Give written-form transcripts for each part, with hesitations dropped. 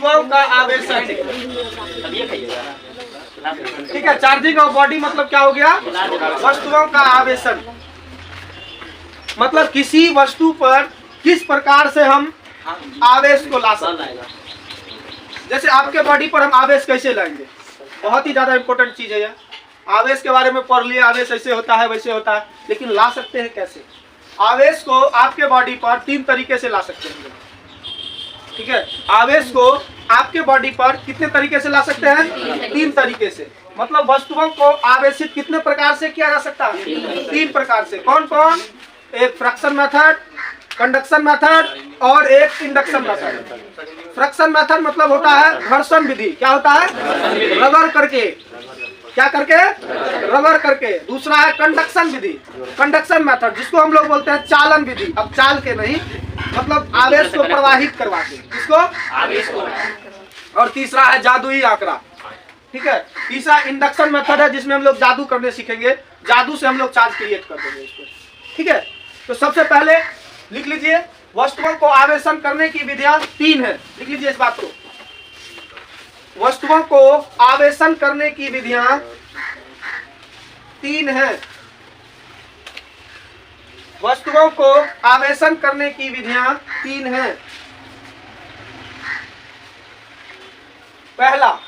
वस्तुओं का आवेशन। ठीक है, चार्जिंग ऑफ बॉडी मतलब क्या हो गया? वस्तुओं का आवेशन। मतलब किसी वस्तु पर किस प्रकार से हम आवेश को ला सकते हैं। जैसे आपके बॉडी पर हम आवेश कैसे लाएंगे, बहुत ही ज्यादा इंपॉर्टेंट चीज है यह। आवेश के बारे में पढ़ लिया, आवेश ऐसे होता है वैसे होता है, लेकिन ला सकते हैं कैसे? आवेश को आपके बॉडी पर 3 तरीके से ला सकते हैं। ठीक है, आवेश को आपके बॉडी पर कितने तरीके से ला सकते हैं? 3 तरीके से। मतलब वस्तुओं को आवेशित कितने प्रकार से किया जा सकता है? 3 प्रकार से। कौन कौन? एक फ्रैक्शन मेथड, कंडक्शन मेथड और एक इंडक्शन मेथड। फ्रैक्शन मेथड मतलब होता है घर्षण विधि। क्या होता है? रगड़ करके। क्या करके? रगड़ करके। दूसरा है कंडक्शन विधि, कंडक्शन मेथड, जिसको हम लोग बोलते हैं चालन विधि। अब चाल के नहीं, मतलब आवेश को प्रवाहित करवा के। किसको? आवेश को। और तीसरा है जादुई आंकड़ा। ठीक है, तीसरा इंडक्शन मेथड है, जिसमें हम लोग जादू करने सीखेंगे। जादू से हम लोग चार्ज क्रिएट कर देंगे इसको। ठीक है, तो सबसे पहले लिख लीजिए, वस्तुओं को आवेशन करने की विधियां 3 है। लिख लीजिए इस बात को, वस्तुओं को आवेशन करने की विधियां 3 है। वस्तुओं को आवेशन करने की विधियां 3 है। पहला,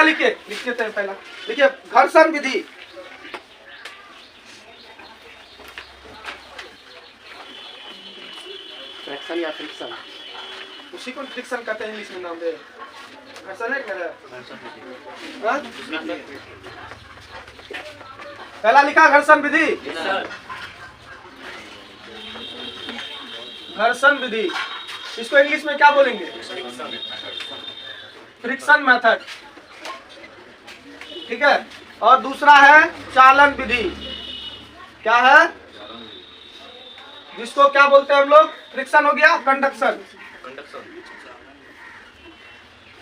लिखिए, लिख लेते हैं। पहला लिखिए, घर्षण विधि। फ्रैक्शन या फ्रिक्शन, उसी को फ्रिक्शन कहते हैं इंग्लिश में नाम दे। घर्षण है क्या? पहला लिखा घर्षण विधि। घर्षण विधि, इसको इंग्लिश में क्या बोलेंगे? Friction method. ठीक है, और दूसरा है चालन विधि। क्या है? जिसको क्या बोलते हैं हम लोग? फ्रिक्शन हो गया, कंडक्शन,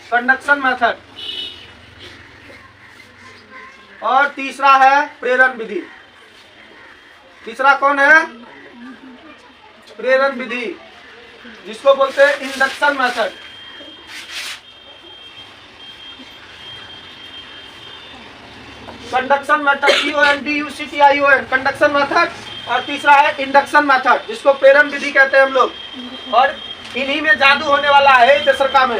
कंडक्शन मेथड। और तीसरा है प्रेरण विधि। तीसरा कौन है? प्रेरण विधि, जिसको बोलते हैं induction method. Conduction method, CONDUCTION, conduction method. और तीसरा है इंडक्शन मेथड, जिसको प्रेरण विधि कहते हैं हम लोग। और इन्हीं में जादू होने वाला है दशरका में।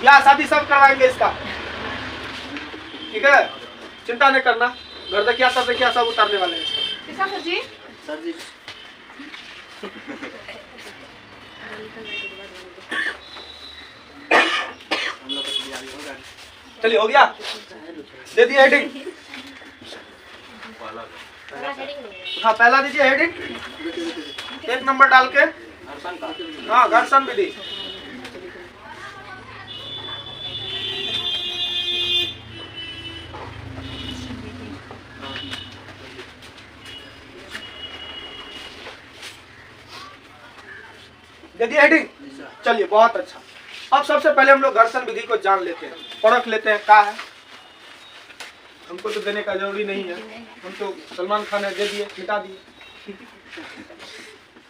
या शादी सब करवाएंगे इसका। ठीक है, चिंता नहीं करना, घर देखिया सब देखिया सब उतारने वाले हैं। सर जी, सर जी चलिए, हो गया? दे दिया हेडिंग। हाँ, पहला दीजिए हेडिंग, 1 नंबर डाल के। हाँ, घर्षण विधि। दे दिया हेडिंग। चलिए, बहुत अच्छा। अब सबसे पहले हम लोग घर्षण विधि को जान लेते हैं, परख लेते हैं क्या है। हमको तो देने का जरूरी नहीं है, हम तो सलमान खान ने दे दिए, मिटा दिए।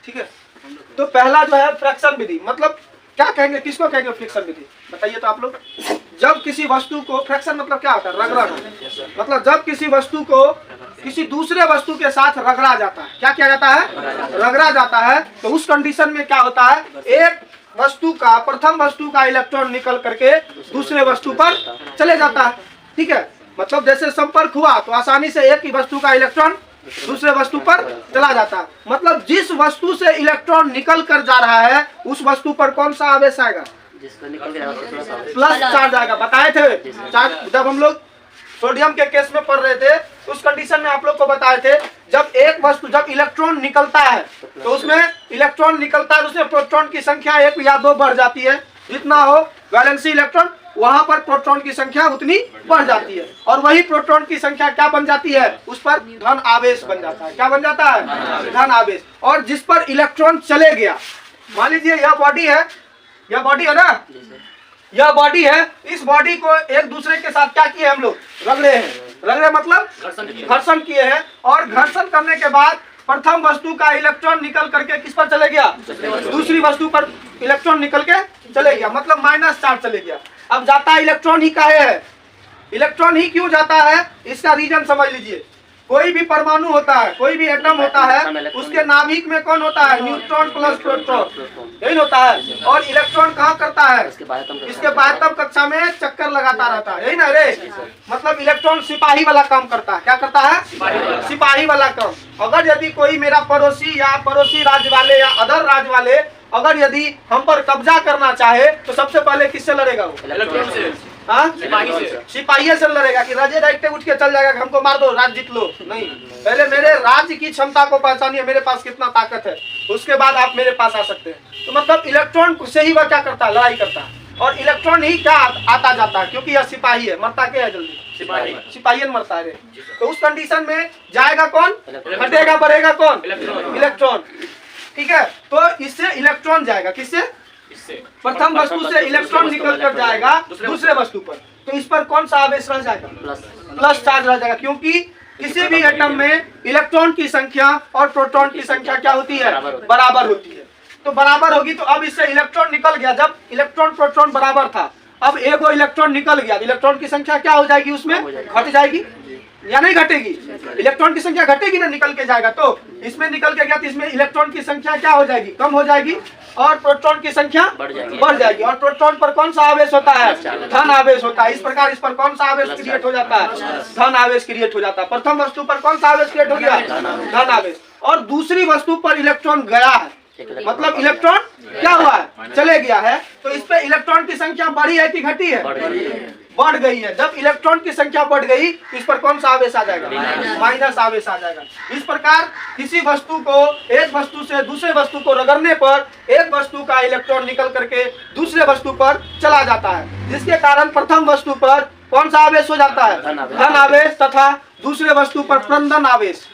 ठीक है, तो पहला जो है फ्रैक्शन विधि। मतलब क्या कहेंगे, किसको कहेंगे फ्रिक्शन विधि? बताइए तो आप लोग। जब किसी वस्तु को, फ्रैक्शन मतलब क्या होता है? रगड़ना। मतलब जब किसी वस्तु को किसी दूसरे वस्तु के साथ रगड़ा जाता है। क्या किया जाता है? रगड़ा जाता है। तो उस कंडीशन में क्या होता है? एक वस्तु का, प्रथम वस्तु का इलेक्ट्रॉन निकल करके दूसरे वस्तु पर चले जाता है। ठीक है, मतलब जैसे संपर्क हुआ तो आसानी से एक ही वस्तु का इलेक्ट्रॉन दूसरे वस्तु पर चला जाता है। मतलब जिस वस्तु से इलेक्ट्रॉन निकल कर जा रहा है उस वस्तु पर कौन सा आवेश आएगा? प्लस चार्ज आएगा। बताए थे चार्ज, जब हम लोग सोडियम के केस में पढ़ रहे थे उस कंडीशन में आप लोग को बताए थे, जब एक वस्तु, जब इलेक्ट्रॉन निकलता है तो उसमें इलेक्ट्रॉन निकलता है, उसमें प्रोटॉन की संख्या 1 या 2 बढ़ जाती है। जितना हो वैलेंसी इलेक्ट्रॉन, वहां पर प्रोटॉन की संख्या उतनी बढ़ जाती है। और वही प्रोटॉन की संख्या क्या बन जाती है? उस पर धन आवेश बन जाता है। क्या बन जाता है? धन आवेश। और जिस पर इलेक्ट्रॉन चले गया, मान लीजिए यह बॉडी है, यह बॉडी है ना, यह बॉडी है, इस बॉडी को एक दूसरे के साथ क्या किए हम लोग? रगड़े हैं। रगड़े मतलब घर्षण किए हैं, और घर्षण करने के बाद प्रथम वस्तु का इलेक्ट्रॉन निकल करके किस पर चले गया, दूसरी वस्तु पर इलेक्ट्रॉन निकल के चले गया, मतलब माइनस चार्ज चले गया। अब जाता है इलेक्ट्रॉन ही काहे है, इलेक्ट्रॉन ही क्यों जाता है, इसका रीजन समझ लीजिए। कोई भी परमाणु होता है, कोई भी एटम होता है, उसके नाभिक में कौन होता है, न्यूट्रॉन प्लस प्रोटॉन, यही होता है। और इलेक्ट्रॉन कहाँ करता है, इसके बाह्यतम कक्षा में चक्कर लगाता रहता है, यही ना रे। मतलब इलेक्ट्रॉन सिपाही वाला काम करता है, क्या करता है, सिपाही वाला काम। अगर यदि कोई मेरा पड़ोसी या पड़ोसी राज्य वाले या अदर राज्य वाले अगर यदि हम पर कब्जा करना चाहे तो सबसे पहले किससे लड़ेगा, वो इलेक्ट्रॉन से, सिपाही से लड़ेगा। कि राजे डायरेक्ट उठ के चल जाएगा कि हमको मार दो, राज्य जीत लो, नहीं। पहले मेरे राज्य की क्षमता को पहचानिए, मेरे पास कितना ताकत है, उसके बाद आप मेरे पास आ सकते हैं। तो मतलब इलेक्ट्रॉन से ही वह क्या करता है, लड़ाई करता है। और इलेक्ट्रॉन ही क्या आता जाता है, क्योंकि यह सिपाही है, मरता क्या है जल्दी, सिपाही मरता है। तो उस कंडीशन में जाएगा कौन, घटेगा बढ़ेगा कौन, इलेक्ट्रॉन, ठीक है। तो इससे इलेक्ट्रॉन जाएगा, किससे, प्रथम वस्तु से इलेक्ट्रॉन निकल कर जाएगा दूसरे वस्तु पर। तो इस पर कौन सा आवेश रह जाएगा, प्लस चार्ज रह जाएगा, क्योंकि किसी भी एटम में इलेक्ट्रॉन की संख्या और प्रोटॉन की संख्या क्या होती है, बराबर होती है। तो बराबर होगी, तो अब इससे इलेक्ट्रॉन निकल गया। जब इलेक्ट्रॉन प्रोटॉन बराबर था, अब एक इलेक्ट्रॉन निकल गया, इलेक्ट्रॉन की संख्या क्या हो जाएगी, उसमें घट जाएगी या नहीं घटेगी, इलेक्ट्रॉन की संख्या घटेगी ना, निकल के जाएगा। तो इसमें निकल के गया तो इसमें इलेक्ट्रॉन की संख्या क्या हो जाएगी, कम हो जाएगी, और प्रोटॉन की संख्या बढ़ जाएगी। और प्रोटॉन पर कौन सा आवेश होता है, धन आवेश होता है। इस प्रकार इस पर कौन सा आवेश क्रिएट हो जाता है, धन आवेश क्रिएट हो जाता है। प्रथम वस्तु पर कौन सा आवेश क्रिएट हो गया, धन आवेश। और दूसरी वस्तु पर इलेक्ट्रॉन गया है, मतलब इलेक्ट्रॉन क्या हुआ है, चले गया है। तो इस पे इलेक्ट्रॉन की संख्या बढ़ी है कि घटी है, बढ़ गई है। जब इलेक्ट्रॉन की संख्या बढ़ गई, इस पर कौन सा आवेश आ जाएगा, माइनस आवेश आ जाएगा। इस प्रकार किसी वस्तु को, एक वस्तु से दूसरे वस्तु को रगड़ने पर एक वस्तु का इलेक्ट्रॉन निकल करके दूसरे वस्तु पर चला जाता है, जिसके कारण प्रथम वस्तु पर कौन सा आवेश हो जाता है, धन आवेश, तथा दूसरे वस्तु पर प्रंदन आवेश,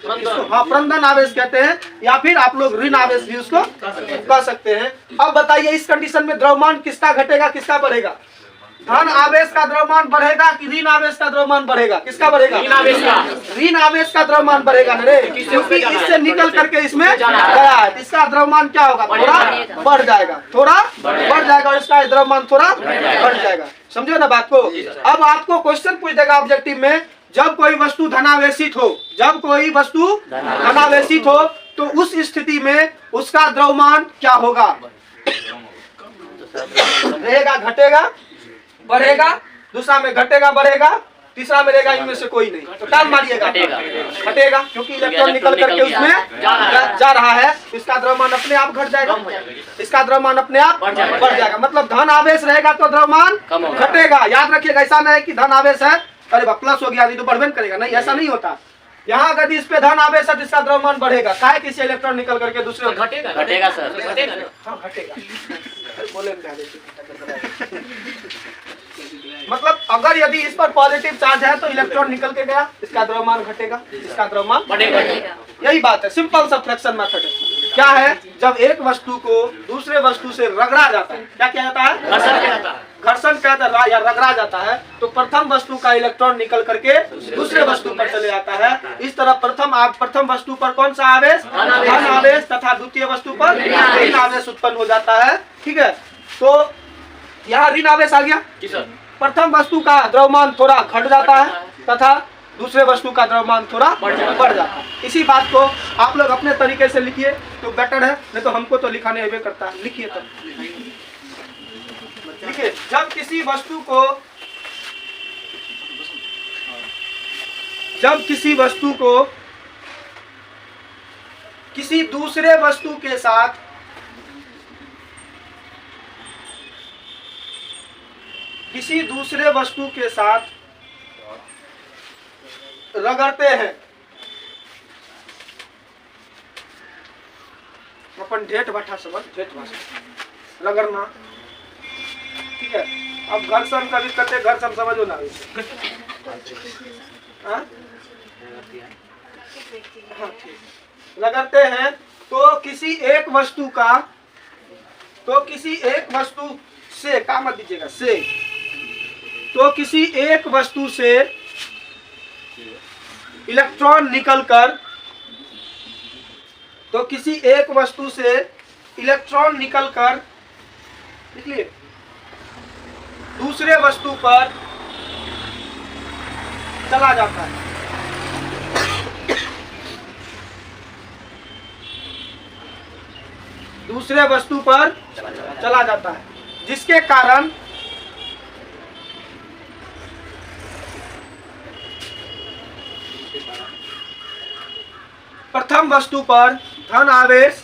हाँ प्रंदन आवेश कहते हैं, या फिर आप लोग ऋण आवेश भी उसको कह सकते हैं। अब बताइए इस कंडीशन में द्रव्यमान किसका घटेगा, किसका बढ़ेगा, धन आवेश का द्रव्यमान बढ़ेगा कि ऋण आवेश का द्रव्यमान बढ़ेगा, किसका बढ़ेगा, ऋण आवेश का द्रव्यमान बढ़ेगा ना रे, क्योंकि इससे निकल करके इसमें गया है। इसका द्रव्यमान क्या होगा, थोड़ा बढ़ जाएगा, थोड़ा बढ़ जाएगा, और इसका द्रव्यमान थोड़ा बढ़ जाएगा। समझो ना बात को। अब आपको क्वेश्चन पूछ देगा ऑब्जेक्टिव में, जब कोई वस्तु धनावेशित हो, जब कोई वस्तु धनावेशित हो, तो उस स्थिति में उसका द्रव्यमान क्या होगा, रहेगा, घटेगा, बढ़ेगा, दूसरा में घटेगा, बढ़ेगा, तीसरा में रहेगा, इनमें से कोई नहीं। तो टाल मारिएगा, घटेगा, क्योंकि इलेक्ट्रॉन निकल करके उसमें जा रहा है। इसका द्रव्यमान अपने आप घट जाएगा, इसका द्रव्यमान अपने आप बढ़ जाएगा। मतलब धन आवेश रहेगा तो द्रव्यमान घटेगा। याद रखिएगा, ऐसा नहीं है कि धन आवेश है अरे प्लस हो गया तो बढ़बे करेगा, नहीं, ऐसा नहीं होता। यहाँ अगर इस पे धन आवेश है तो इसका द्रव्यमान बढ़ेगा, काहे कि इलेक्ट्रॉन निकल करके दूसरे घटेगा सर, हाँ घटेगा। बोले मतलब अगर यदि इस पर पॉजिटिव चार्ज है तो इलेक्ट्रॉन निकल के गया, इसका द्रव्यमान घटेगा, इसका द्रव्यमान बढ़ेगा। यही बात है, सिंपल सा फ्रैक्शन मेथड है। क्या है, जब एक वस्तु को दूसरे वस्तु से रगड़ा जाता है, क्या किया जाता है, घर्षण कहता है या रगड़ा जाता है, तो प्रथम वस्तु का इलेक्ट्रॉन निकल करके दूसरे वस्तु पर चले जाता है। इस तरह प्रथम वस्तु पर कौन सा आवेश, धन आवेश, तथा द्वितीय वस्तु पर ऋण आवेश उत्पन्न हो जाता है। ठीक है, तो यहाँ ऋण आवेश आ गया, प्रथम वस्तु का द्रव्यमान थोड़ा घट जाता है तथा दूसरे वस्तु का द्रव्यमान थोड़ा बढ़ जाता है। इसी बात को आप लोग अपने तरीके से लिखिए तो बेटर है, नहीं तो हमको तो लिखा नहीं करता है। लिखिए तो लिखिए, जब किसी वस्तु को किसी दूसरे वस्तु के साथ रगड़ते हैं, अपन ढेठ भाषा समझ, ढेठ भाषा रगड़ना, ठीक है। अब घर्षण कभी करते, घर्षण समझो ना, रगड़ते हैं तो किसी एक वस्तु से क्या मत दीजिएगा, से, तो किसी एक वस्तु से इलेक्ट्रॉन निकलकर, तो किसी एक वस्तु से इलेक्ट्रॉन निकलकर, देखिए, दूसरे वस्तु पर चला जाता है। दूसरे वस्तु पर चला जाता है, जिसके कारण प्रथम वस्तु पर धन आवेश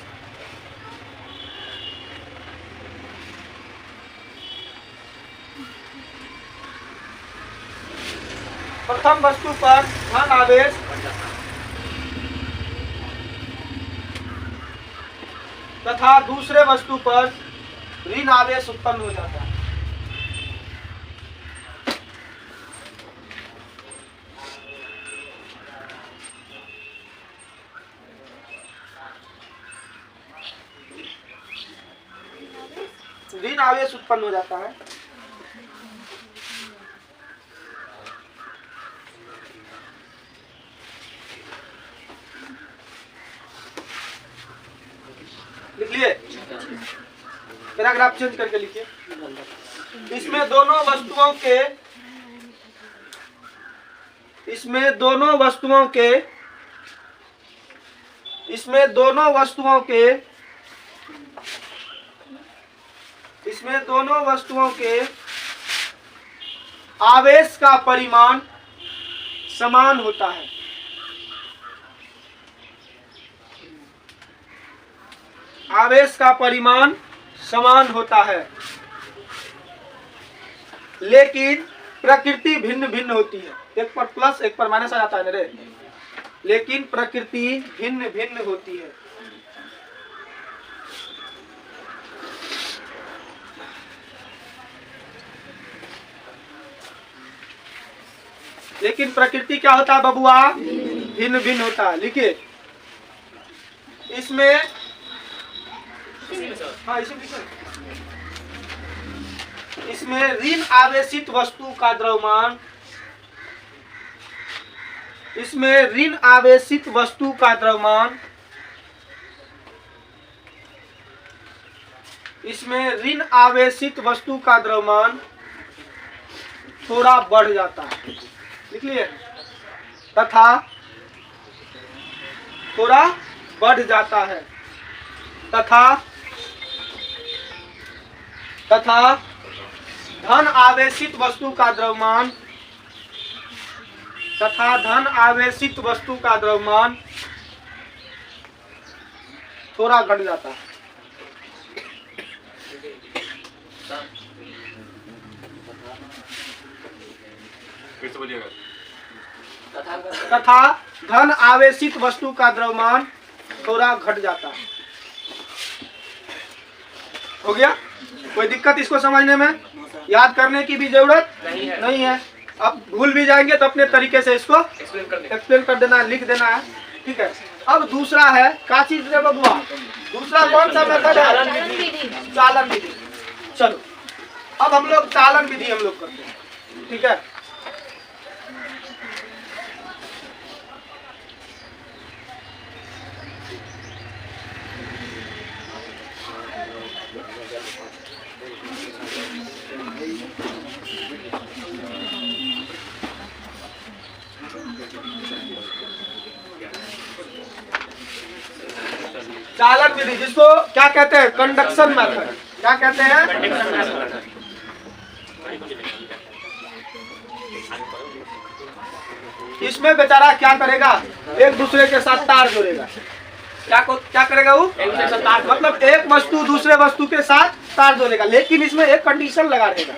तथा दूसरे वस्तु पर ऋण आवेश उत्पन्न हो जाता है। ऋण आवेश उत्पन्न हो जाता है। लिख लिए? पैराग्राफ चेंज करके लिखिए। इसमें दोनों वस्तुओं के आवेश का परिमाण समान होता है। आवेश का परिमाण समान होता है, लेकिन प्रकृति भिन्न भिन्न होती है। एक पर प्लस एक पर माइनस आ जाता है ना रे। लेकिन प्रकृति भिन्न भिन्न होती है। लेकिन प्रकृति क्या होता है बबुआ? भिन्न भिन्न होता है। लिखिए, इसमें ऋण आवेशित वस्तु का द्रव्यमान, थोड़ा बढ़ जाता है। लिख लिए? तथा थोड़ा बढ़ जाता है। तथा धन आवेशित वस्तु का द्रव्यमान थोड़ा घट जाता है। तथा धन आवेशित वस्तु का द्रव्यमान थोड़ा घट जाता है। हो गया? कोई दिक्कत इसको समझने में? याद करने की भी जरूरत नहीं है। अब भूल भी जाएंगे तो अपने तरीके से इसको एक्सप्लेन कर देना है, लिख देना है। ठीक है। अब दूसरा है क्या चीज रे बबुआ? दूसरा कौन सा मेथड है? चालन विधि। चलो अब हम लोग चालन विधि करते हैं। ठीक है। चालन विधि जिसको क्या कहते हैं? Conduction method. क्या कहते हैं? इसमें बेचारा क्या करेगा? एक दूसरे के साथ तार जोड़ेगा। क्या करेगा वो? मतलब एक वस्तु दूसरे वस्तु के साथ तार जोड़ेगा, लेकिन इसमें एक कंडीशन लगा रहेगा।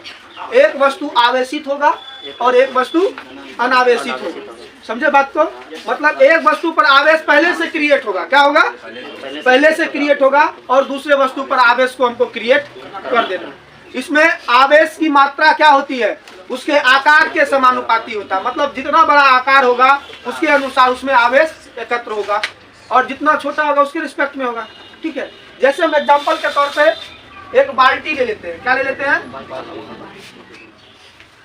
एक वस्तु आवेशित होगा और एक वस्तु अनावेशित होगा। समझे बात को? मतलब एक वस्तु पर आवेश पहले से क्रिएट होगा। क्या होगा? पहले से क्रिएट होगा और दूसरे वस्तु पर आवेश को हमको क्रिएट कर देना। इसमें आवेश की मात्रा क्या होती है? उसके आकार के समानुपाती होता है। मतलब जितना बड़ा आकार होगा उसके अनुसार उसमें आवेश एकत्र होगा और जितना छोटा होगा उसके रिस्पेक्ट में होगा। ठीक है। जैसे हम एग्जाम्पल के तौर पे एक बाल्टी ले लेते हैं। क्या ले लेते हैं?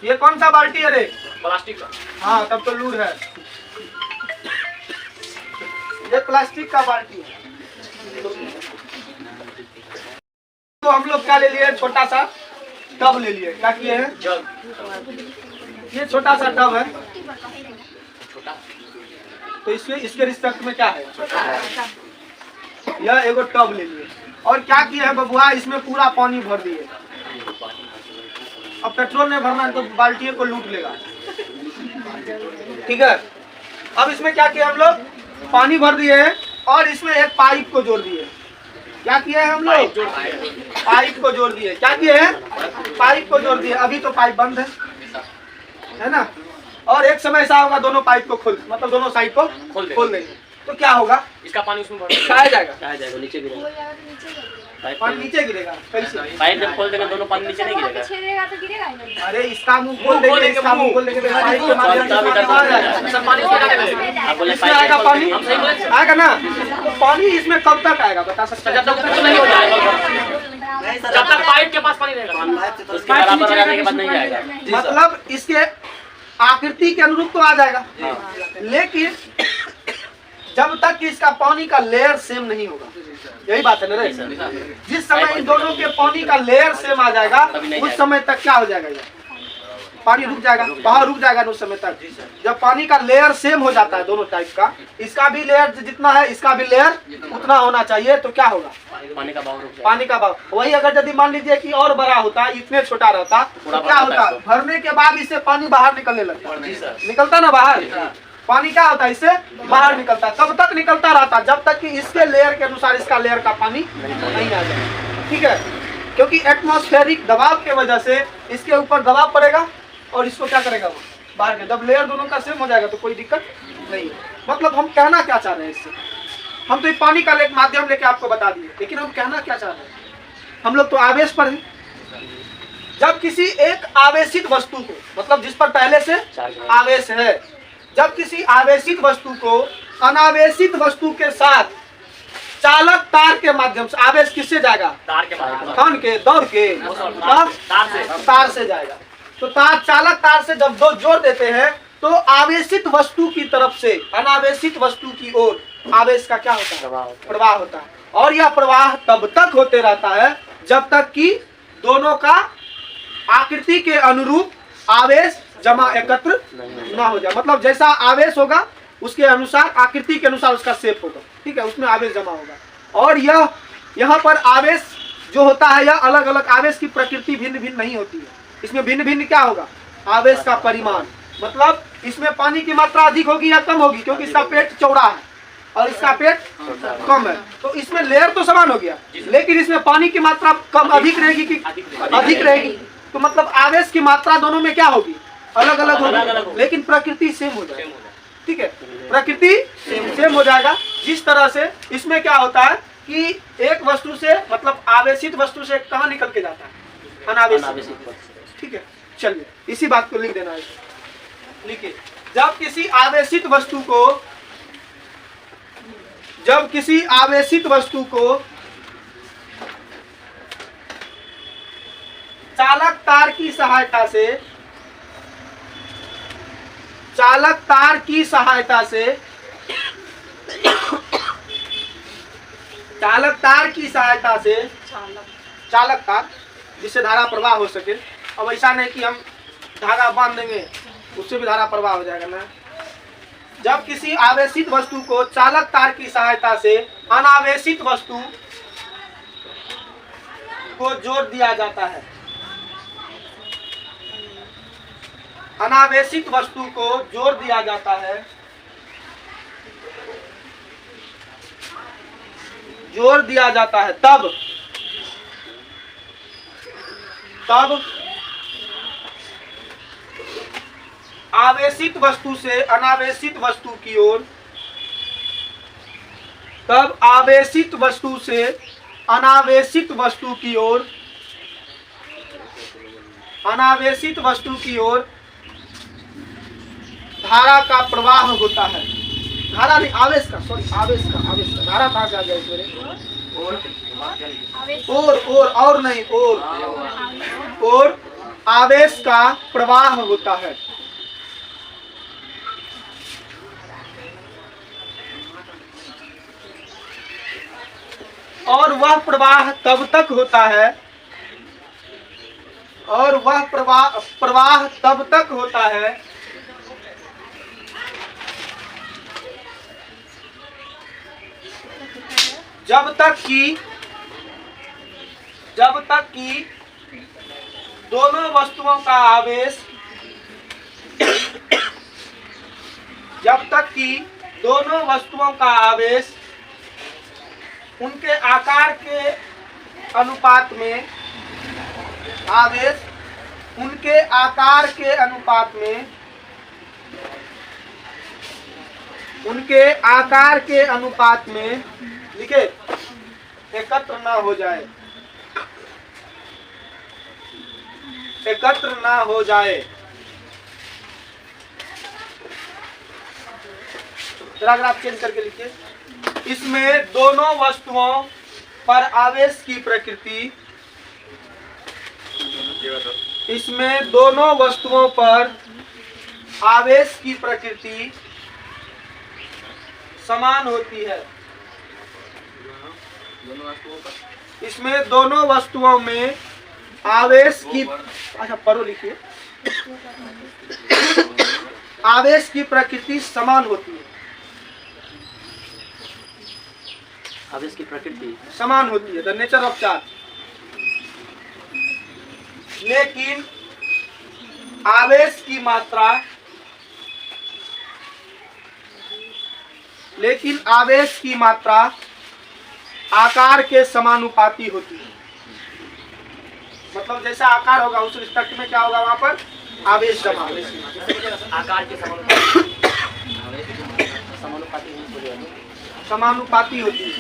ये कौन सा बाल्टी है रे? प्लास्टिक का। हाँ तब तो लूर है। ये प्लास्टिक का बाल्टी है। तो हम लोग क्या ले लिए, छोटा सा टब ले लिए। क्या किए हैं, ये छोटा सा टब है। तो इसके रिस्पेक्ट में क्या है, यह एगो टब ले लिए। और क्या किए हैं बबुआ, इसमें पूरा पानी भर दिए। अब पेट्रोल नहीं भरना है तो बाल्टी को लूट लेगा, ठीक है। अब इसमें क्या किया हम लोग, पानी भर दिए हैं और इसमें एक पाइप को जोड़ दिए। क्या किया है हम लोग, पाइप को जोड़ दिए। क्या किए हैं, पाइप को जोड़ दिए। अभी तो पाइप बंद है ना। और एक समय ऐसा होगा दोनों पाइप को खोल, मतलब दोनों साइड को खोल देंगे तो क्या होगा, इसका पानी उसमें कहाँ जाएगा, नीचे गिरेगा। पानी नीचे गिरेगा कैसे, पाइप जब खोल देंगे दोनों पानी नीचे नहीं गिरेगा। छेड़ेगा तो गिरेगा ही नहीं। अरे इसका मुंह खोल देंगे, इसका मुंह खोल देंगे, पाइप के माध्यम से पानी इसमें आएगा। पानी आएगा ना, तो पानी इसमें कब तक आएगा बता सकते हैं, जब तक नहीं हो जाएगा, जब तक पाइप के पास पानी रहेगा उसके बराबर आने के बाद नहीं आएगा। मतलब इसके आकृति के अनुरूप तो आ जाएगा, लेकिन जब तक कि इसका पानी का लेयर सेम नहीं होगा, यही बात है ना रे। जिस समय इन दोनों के पानी का लेयर सेम आ जाएगा उस समय तक क्या हो जाएगा, पानी रुक जाएगा, बाहर रुक जाएगा उस समय तक। जब पानी का लेयर सेम हो जाता है दोनों टाइप का, इसका भी लेयर जितना है इसका भी लेयर उतना होना चाहिए, तो क्या होगा, पानी का बहाव रुक जाएगा। पानी का बहाव। वही अगर यदि मान लीजिए कि और बड़ा होता, इतने छोटा रहता तो क्या होता, भरने के बाद इससे पानी बाहर निकलने लगता, निकलता ना बाहर, पानी क्या होता है इससे बाहर निकलता। कब तक निकलता रहता, जब तक कि इसके लेयर के अनुसार इसका लेयर का पानी नहीं आ जाए, ठीक है। क्योंकि एटमॉस्फेरिक दबाव के वजह से इसके ऊपर दबाव पड़ेगा और इसको क्या करेगा वो बाहर के। जब लेयर दोनों का सेम हो जाएगा तो कोई दिक्कत नहीं है। मतलब हम कहना क्या चाह रहे हैं इससे, हम तो एक पानी का एक माध्यम लेके आपको बता दिए, लेकिन हम कहना क्या चाह रहे हैं, हम लोग तो आवेश पर हैं। जब किसी एक आवेशित वस्तु को, मतलब जिस पर पहले से आवेश है, जब किसी आवेशित वस्तु को अनावेशित वस्तु के साथ चालक तार के माध्यम से, आवेश किससे जाएगा, तार के माध्यम कौन के, दौड़ के, तार से जाएगा। तो चालक तार से जब दो जोड़ देते हैं तो आवेशित वस्तु की तरफ से अनावेशित वस्तु की ओर आवेश का क्या होता है, प्रवाह होता है। और यह प्रवाह तब तक होते रहता है जब तक कि दोनों का आकृति के अनुरूप आवेश जमा एकत्र ना हो जाए। मतलब जैसा आवेश होगा उसके अनुसार, आकृति के अनुसार उसका शेप होगा, ठीक है, उसमें आवेश जमा होगा। और यह यहाँ पर आवेश जो होता है, यह अलग अलग आवेश की प्रकृति भिन्न भिन्न नहीं होती है। इसमें भिन्न भिन्न क्या होगा, आवेश का परिमाण। मतलब इसमें पानी की मात्रा अधिक होगी या कम होगी, क्योंकि इसका पेट चौड़ा है और इसका पेट कम है, तो इसमें लेयर तो समान हो गया, लेकिन इसमें पानी की मात्रा कम अधिक रहेगी कि अधिक रहेगी। तो मतलब आवेश की मात्रा दोनों में क्या होगी, अलग अलग होगी, लेकिन प्रकृति सेम हो जाएगी, ठीक है, प्रकृति सेम हो जाएगा। जिस तरह से इसमें क्या होता है कि एक वस्तु से, मतलब आवेशित वस्तु से कहाँ निकल के जाता है, अनावेशित, ठीक है। चलिए इसी बात को लिख देना है, लिखिए। जब किसी आवेशित वस्तु को चालक तार की सहायता से चालक तार जिससे धारा प्रवाह हो सके। अब ऐसा नहीं कि हम धागा बांध देंगे उससे भी धारा प्रवाह हो जाएगा ना। जब किसी आवेशित वस्तु को चालक तार की सहायता से अनावेशित वस्तु को जोड़ दिया जाता है, अनावेशित वस्तु को जोड़ दिया जाता है, तब आवेशित वस्तु से अनावेशित वस्तु की ओर, तब आवेशित वस्तु से अनावेशित वस्तु की ओर, अनावेशित वस्तु की ओर धारा का प्रवाह होता है। धारा नहीं, आवेश का, सॉरी, आवेश का धारा कहाँ से आ गया इसमें, और नहीं, और आवेश का प्रवाह होता है। और वह प्रवाह तब तक होता है, और वह प्रवाह तब तक होता है जब तक कि दोनों वस्तुओं का आवेश उनके आकार के अनुपात में लिखे एकत्र ना हो जाए। जरा अगर आप चेंज करके लिखिए, इसमें दोनों वस्तुओं पर आवेश की प्रकृति समान होती है। इसमें दोनों वस्तुओं में आवेश की, अच्छा पढ़ो लिखिए, आवेश की प्रकृति समान होती है। आवेश की प्रकृति समान होती है, द नेचर ऑफ चार्ज। लेकिन आवेश की मात्रा आकार के समानुपाती होती है। मतलब जैसा आकार होगा उस रिस्पेक्ट में क्या होगा, वहां पर आवेश जमा, आकार के समानुपाती होती है।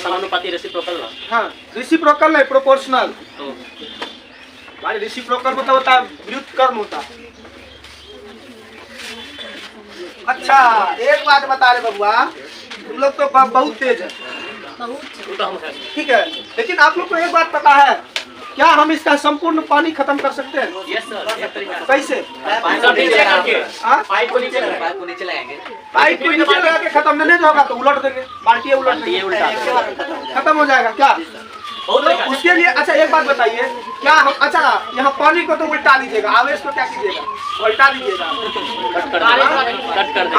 समानुपाती रेसिप्रोकल ना? हाँ, रेसिप्रोकल नहीं, प्रोपोर्शनल। भाई रेसिप्रोकल मतलब होता है व्युत्क्रम होता है। अच्छा एक बात बता रहे बबुआ, तुम लोग तो बहुत तेज है, ठीक है, लेकिन आप लोग को एक बात पता है क्या, हम इसका संपूर्ण पानी खत्म कर सकते हैं? Yes sir. कैसे? पाइप को नीचे लगाएंगे, पाइप को नीचे लगा के खत्म नहीं होगा तो उलट देंगे, बाल्टी उलट देंगे, खत्म हो जाएगा क्या? तो उसके लिए अच्छा एक बात बताइए, क्या हम, अच्छा यहाँ पानी को तो उल्टा दीजिएगा, आवेश को क्या कीजिएगा, उल्टा दीजिएगा।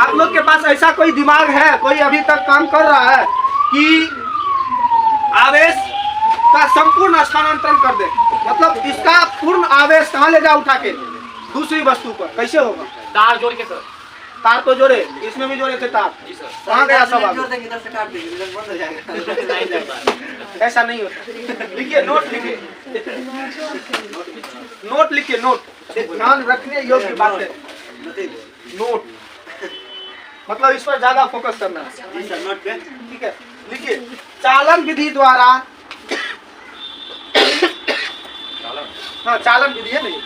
आप लोग के पास ऐसा कोई दिमाग है, कोई अभी तक काम कर रहा है कि आवेश का संपूर्ण स्थानांतरण कर दे, मतलब इसका पूर्ण आवेश कहाँ ले जा उठा के दूसरी वस्तु पर, कैसे होगा? तार जोड़ के सर। तार तो जोड़े, इसमें भी जोड़े थे तार, कहाँ गया सब? ऐसा नहीं होता। लिखिए, नोट लिखिए, नोट ध्यान रखने योग्य बात है। नोट मतलब इस पर ज्यादा फोकस करना है, ठीक है। लिखिए, चालन विधि द्वारा, हाँ चालन विधि है नहीं,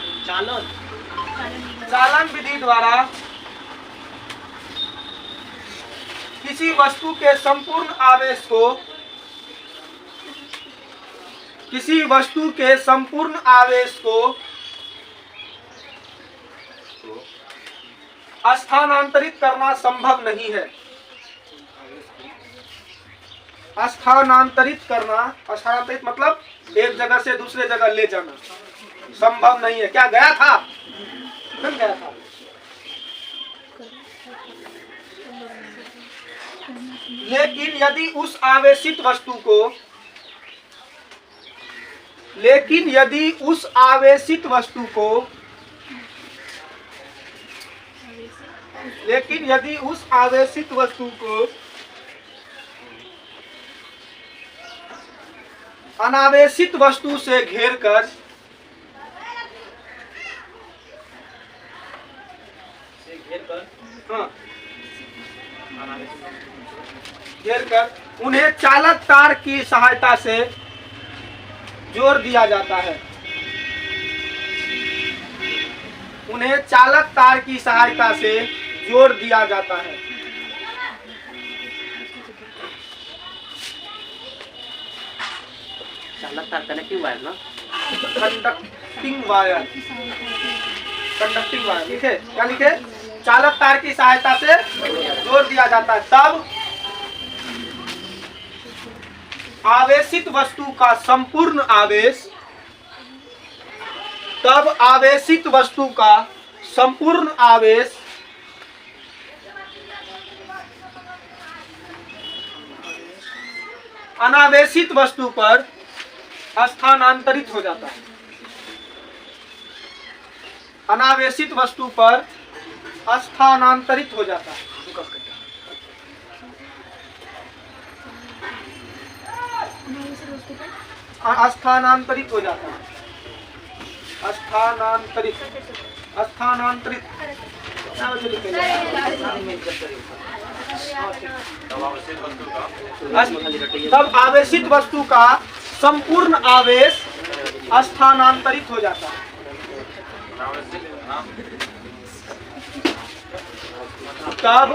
चालन विधि द्वारा किसी वस्तु के संपूर्ण आवेश को स्थानांतरित करना संभव नहीं है। स्थानांतरित मतलब एक जगह से दूसरे जगह ले जाना संभव नहीं है। क्या गया था? नहीं गया था। लेकिन यदि उस आवेशित वस्तु को अनावेशित वस्तु से घेर कर उन्हें चालक तार की सहायता से जोड़ दिया जाता है। चालक तार कनेक्टिंग वायर ना, कंडक्टिंग वायर लिखे, क्या लिखे? चालक तार की सहायता से जोड़ दिया जाता है। तब आवेशित वस्तु का संपूर्ण आवेश, तब आवेशित वस्तु का संपूर्ण आवेश अनावेशित वस्तु पर स्थानांतरित हो जाता है। अनावेशित वस्तु पर स्थानांतरित हो जाता है। स्थानांतरित हो जाता है। स्थानांतरित स्थानांतरित तब आवेशित वस्तु का संपूर्ण आवेश स्थानांतरित हो जाता है। तब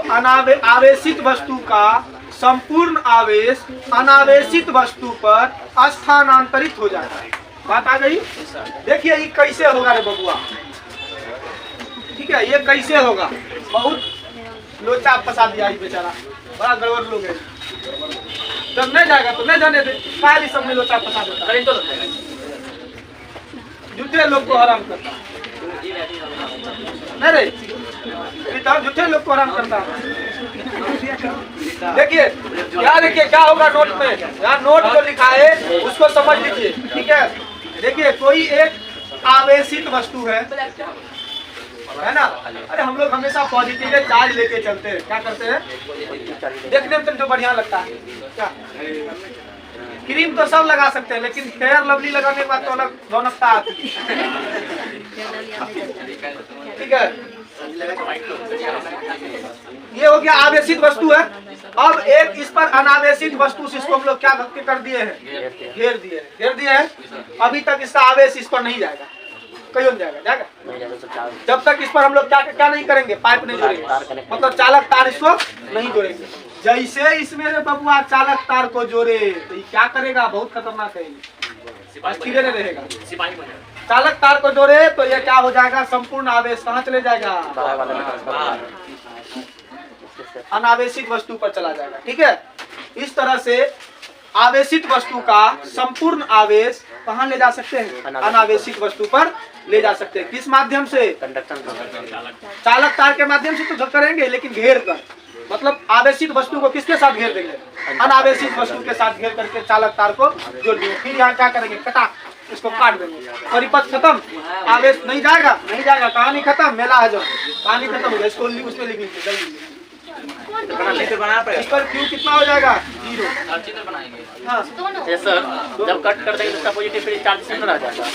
आवेशित वस्तु का संपूर्ण आवेश अनावेशित वस्तु पर स्थानांतरित हो जाता है। बात आ गई? देखिए ये कैसे होगा रे बबुआ, ठीक है, ये कैसे होगा? बहुत लोचा फंसा दिया ही बेचारा, बड़ा गड़बड़ लोग है। जब नहीं जाएगा तो नहीं जाने दे, खाली सब में लोचा फंसा देता है। झूठे लोग को हराम करता है, नहीं रे, झूठे लोग को हराम करता है। देखिए क्या होगा नोट में, यहाँ नोट जो लिखा है उसको समझ लीजिए, ठीक है। देखिए कोई एक आवेशित वस्तु है ना, अरे हम लोग हमेशा पॉजिटिव चार्ज लेके चलते हैं। क्या करते हैं? देखने में तो बढ़िया लगता है, क्या क्रीम तो सब लगा सकते हैं, लेकिन फेयर लवली लगाने के बाद तो अलग रौनकता आती है, ठीक है। ये हो गया आवेशित वस्तु है। अब एक इस पर अनावेशित वस्तु से इसको हम लोग क्या कर दिए हैं? घेर दिए हैं। अभी तक इसका आवेश इस पर नहीं जाएगा, कहीं जाएगा? जब तक इस पर हम लोग क्या नहीं करेंगे? पाइप नहीं जोड़ेंगे, मतलब चालक तार इसको नहीं जोड़ेंगे। जैसे इसमें बबुआ चालक तार को जोड़े तो ये क्या करेगा? बहुत खतरनाक है, स्थिर नहीं रहेगा। चालक तार को जोड़े तो ये क्या हो जाएगा? संपूर्ण आवेश कहाँ चले जाएगा? अनावेशित वस्तु पर चला जाएगा, ठीक है। इस तरह से आवेशित वस्तु का संपूर्ण आवेश कहाँ ले जा सकते हैं? अनावेशित वस्तु पर ले जा सकते हैं। किस माध्यम से? चालक तार के माध्यम से तो करेंगे, लेकिन घेर कर, मतलब आवेशित वस्तु को किसके साथ घेर देंगे? अनावेशित वस्तु के साथ घेर करके चालक तार को जोड़ देंगे। फिर यहाँ क्या करेंगे? कटा, इसको काट देंगे। परिपथ खत्म, आवेश नहीं जाएगा, कहानी खत्म, मेला है जो कहानी खत्म हो गया। इसको उसमें लिख लीजिए जल्दी। इस पर क्यू कितना हो जाएगा? 0। हाँ सर, जब कट कर देंगे तो पॉजिटिव चार्ज से आ जाएगा।